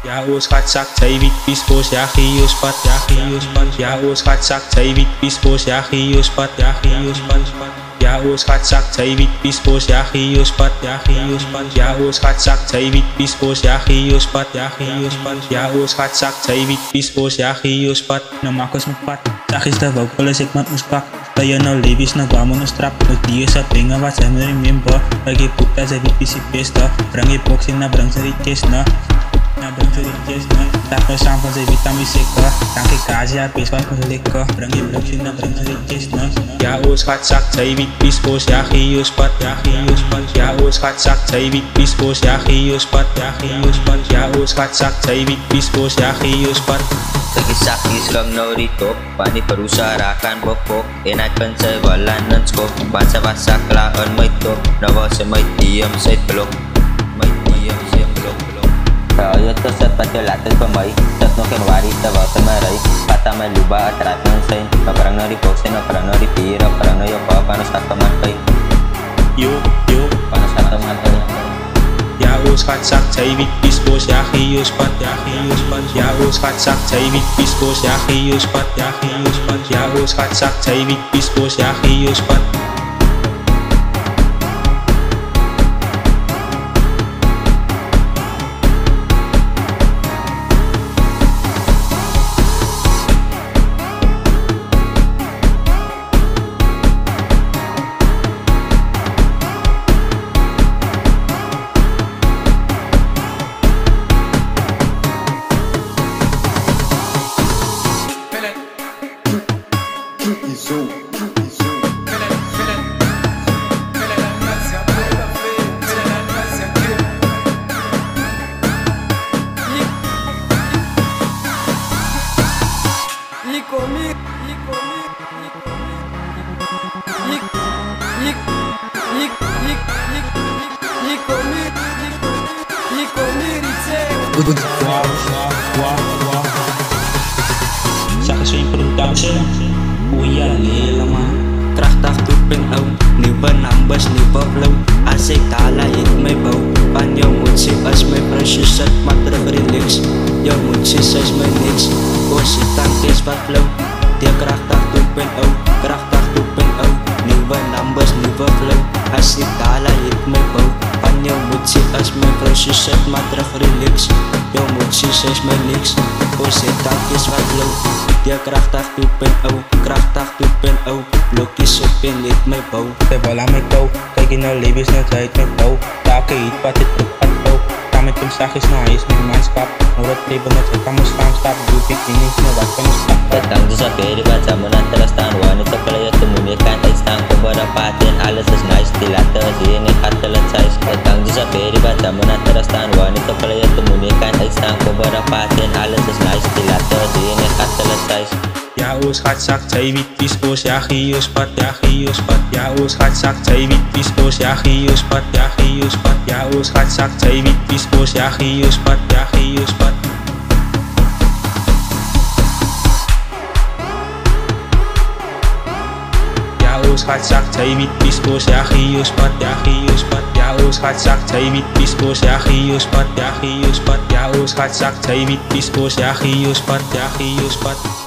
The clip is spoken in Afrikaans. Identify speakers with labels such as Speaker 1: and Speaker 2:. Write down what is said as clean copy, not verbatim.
Speaker 1: Ja oorskatsak zij wit pispos ja giospat ja oorskatsak zij wit pispos ja giospat ja oorskatsak zij wit pispos ja giospat ja oorskatsak zij wit pispos ja giospat ja oorskatsak zij wit pispos ja giospat na makos magpat sakis na wag polis ik mat muspak kaya no levis na vamos no strap no tio sa penga wat sa me remember pagi puta sa wit pisi pesta brangi boxing na brang sa riches na brang sa riches na tapos sampan sa vitamin C ka tangki kazi a pespas ko lekka brangi boxing na brang sa riches na ja oorskatsak zij wit pispos ja giospat ja oorskatsak zij wit pispos ja giospat ja oorskatsak zij wit pispos ja giospat
Speaker 2: Sakis kang norito pani perusarakan bokok enakan sewalan skop bangsa basak laon maito nawa semai diam sai blok Yo to set patel laten pemai set no ken wari tawa kemarai pata mai luba atratan sai perang nori boxing perang nori pira perang no yo pa panas tataman kai
Speaker 1: yo
Speaker 2: panas tataman kai
Speaker 1: ja oorskatsak zij wit pispos ja giospat ja oorskatsak zij wit pispos ja giospat ja oorskatsak zij wit pispos ja giospat Sakit swing production Uya lelama Krachtig toeping au Nieuwe numbers, nieuwe flow As ik tala ik my bou Van jou moet sê as my precious set maar terug relax Jou moet sê as my niks Oos die tank is wat flow Die krachtig toeping au Krachtig toeping au Nieuwe numbers, nieuwe flow As ik tala ik my bou Van jou moet sê as my precious set maar terug relax Jou moet sê as my niks Oos die tank is wat flow Die krachtig toeping au Krachtig toeping au Blokjes op en let my bou Terwijl aan my kou Kijk in nou levens na tijd my bou Take iets wat het op het bou Ga met hem sagjes na huis my manskap Nou dat label met sy kan ons staan stap Doe beginnings nou wat kan ons stap
Speaker 2: Datang sa peri baca menantarastan wanita pelaya temunikan istang keberapatan alles is nice dilata sini hatalan size Datang sa peri baca menantarastan wanita pelaya temunikan istang keberapatan alles is nice dilata sini hatalan size
Speaker 1: Ja oorskatsak zij wit pispos ja giospat ja oorskatsak zij wit pispos ja giospat ja oorskatsak zij wit pispos ja giospat ja oorskatsak zij wit pispos ja giospat ja oorskatsak zij wit pispos ja giospat ja oorskatsak zij wit pispos ja giospat